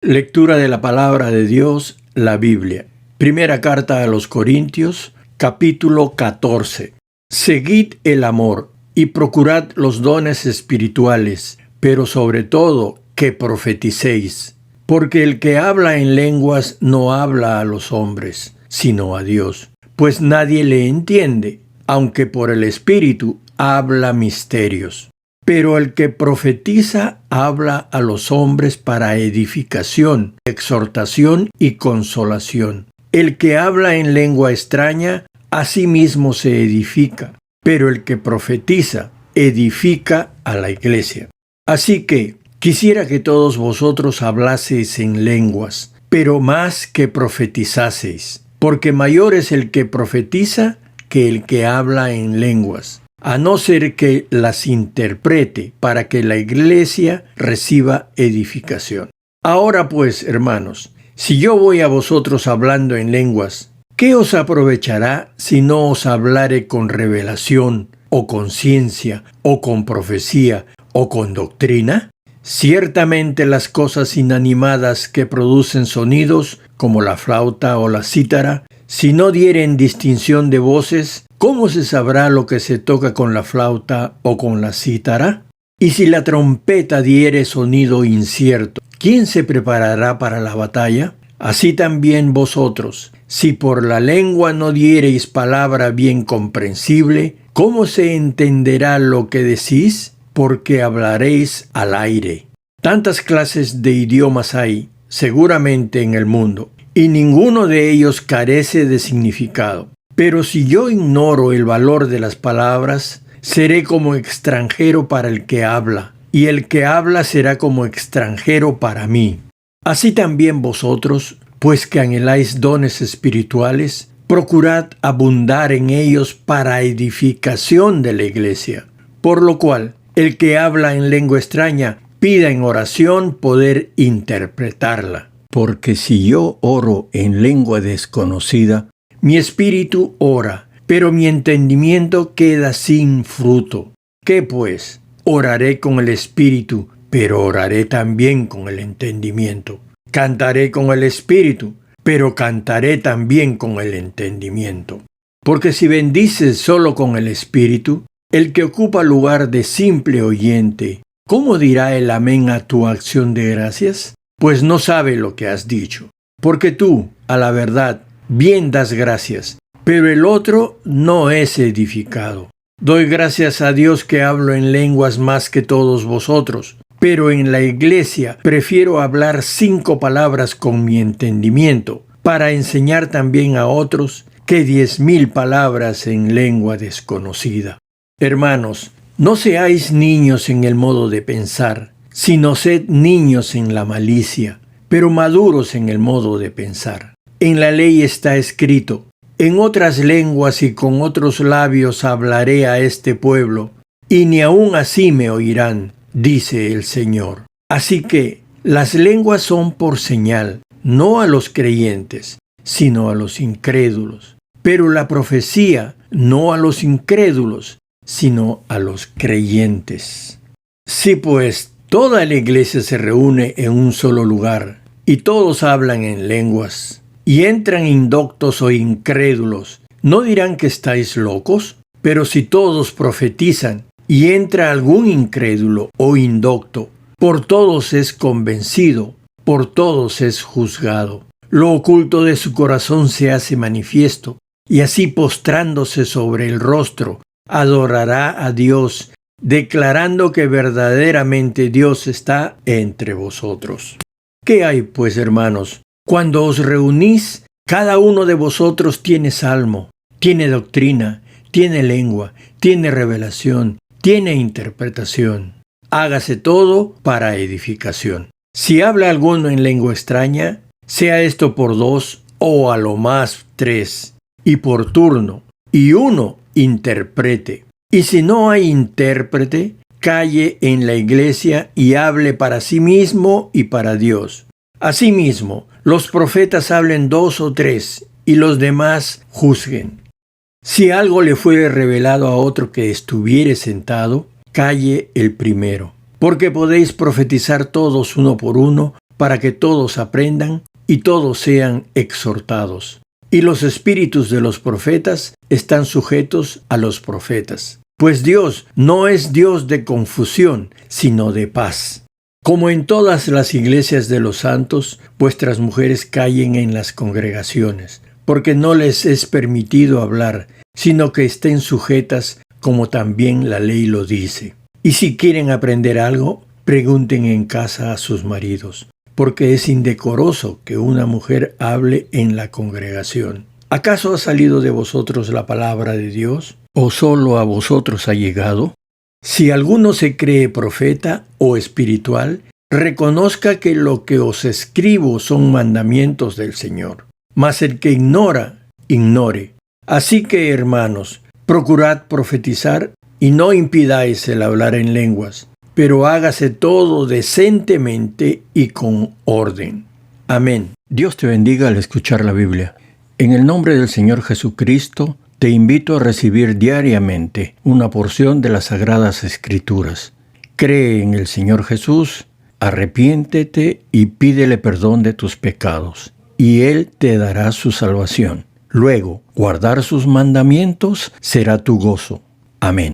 Lectura de la palabra de Dios, la Biblia. Primera carta a los Corintios, capítulo 14. Seguid el amor y procurad los dones espirituales, pero sobre todo que profeticéis. Porque el que habla en lenguas no habla a los hombres, sino a Dios, pues nadie le entiende, aunque por el Espíritu habla misterios. Pero el que profetiza habla a los hombres para edificación, exhortación y consolación. El que habla en lengua extraña, a sí mismo se edifica, pero el que profetiza edifica a la iglesia. Así que quisiera que todos vosotros hablaseis en lenguas, pero más que profetizaseis, porque mayor es el que profetiza que el que habla en lenguas, a no ser que las interprete para que la iglesia reciba edificación. Ahora pues, hermanos, si yo voy a vosotros hablando en lenguas, ¿qué os aprovechará si no os hablare con revelación, o con ciencia, o con profecía, o con doctrina? Ciertamente las cosas inanimadas que producen sonidos, como la flauta o la cítara, si no dieren distinción de voces, ¿cómo se sabrá lo que se toca con la flauta o con la cítara? Y si la trompeta diere sonido incierto, ¿quién se preparará para la batalla? Así también vosotros, si por la lengua no diereis palabra bien comprensible, ¿cómo se entenderá lo que decís? Porque hablaréis al aire. Tantas clases de idiomas hay, seguramente en el mundo, y ninguno de ellos carece de significado. Pero si yo ignoro el valor de las palabras, seré como extranjero para el que habla, y el que habla será como extranjero para mí. Así también vosotros, pues que anheláis dones espirituales, procurad abundar en ellos para edificación de la iglesia. Por lo cual, el que habla en lengua extraña, pida en oración poder interpretarla. Porque si yo oro en lengua desconocida, mi espíritu ora, pero mi entendimiento queda sin fruto. ¿Qué pues? Oraré con el espíritu, pero oraré también con el entendimiento. Cantaré con el espíritu, pero cantaré también con el entendimiento. Porque si bendices solo con el espíritu, el que ocupa lugar de simple oyente, ¿cómo dirá el amén a tu acción de gracias? Pues no sabe lo que has dicho. Porque tú, a la verdad, bien das gracias, pero el otro no es edificado. Doy gracias a Dios que hablo en lenguas más que todos vosotros, pero en la iglesia prefiero hablar 5 palabras con mi entendimiento, para enseñar también a otros, que 10,000 palabras en lengua desconocida. Hermanos, no seáis niños en el modo de pensar, sino sed niños en la malicia, pero maduros en el modo de pensar. En la ley está escrito: en otras lenguas y con otros labios hablaré a este pueblo, y ni aun así me oirán, dice el Señor. Así que las lenguas son por señal, no a los creyentes, sino a los incrédulos. Pero la profecía no a los incrédulos, sino a los creyentes. Si pues toda la iglesia se reúne en un solo lugar, y todos hablan en lenguas, y entran indoctos o incrédulos, ¿no dirán que estáis locos? Pero si todos profetizan, y entra algún incrédulo o indocto, por todos es convencido, por todos es juzgado. Lo oculto de su corazón se hace manifiesto, y así postrándose sobre el rostro, adorará a Dios, declarando que verdaderamente Dios está entre vosotros. ¿Qué hay, pues, hermanos? Cuando os reunís, cada uno de vosotros tiene salmo, tiene doctrina, tiene lengua, tiene revelación, tiene interpretación. Hágase todo para edificación. Si habla alguno en lengua extraña, sea esto por 2 o a lo más 3, y por turno, y uno interprete. Y si no hay intérprete, calle en la iglesia y hable para sí mismo y para Dios. Asimismo, los profetas hablen 2 o 3, y los demás juzguen. Si algo le fuere revelado a otro que estuviere sentado, calle el primero. Porque podéis profetizar todos uno por uno, para que todos aprendan y todos sean exhortados. Y los espíritus de los profetas están sujetos a los profetas. Pues Dios no es Dios de confusión, sino de paz. Como en todas las iglesias de los santos, vuestras mujeres callen en las congregaciones, porque no les es permitido hablar, sino que estén sujetas como también la ley lo dice. Y si quieren aprender algo, pregunten en casa a sus maridos, porque es indecoroso que una mujer hable en la congregación. ¿Acaso ha salido de vosotros la palabra de Dios? ¿O solo a vosotros ha llegado? Si alguno se cree profeta o espiritual, reconozca que lo que os escribo son mandamientos del Señor. Mas el que ignora, ignore. Así que, hermanos, procurad profetizar y no impidáis el hablar en lenguas, pero hágase todo decentemente y con orden. Amén. Dios te bendiga al escuchar la Biblia. En el nombre del Señor Jesucristo, te invito a recibir diariamente una porción de las Sagradas Escrituras. Cree en el Señor Jesús, arrepiéntete y pídele perdón de tus pecados, y Él te dará su salvación. Luego, guardar sus mandamientos será tu gozo. Amén.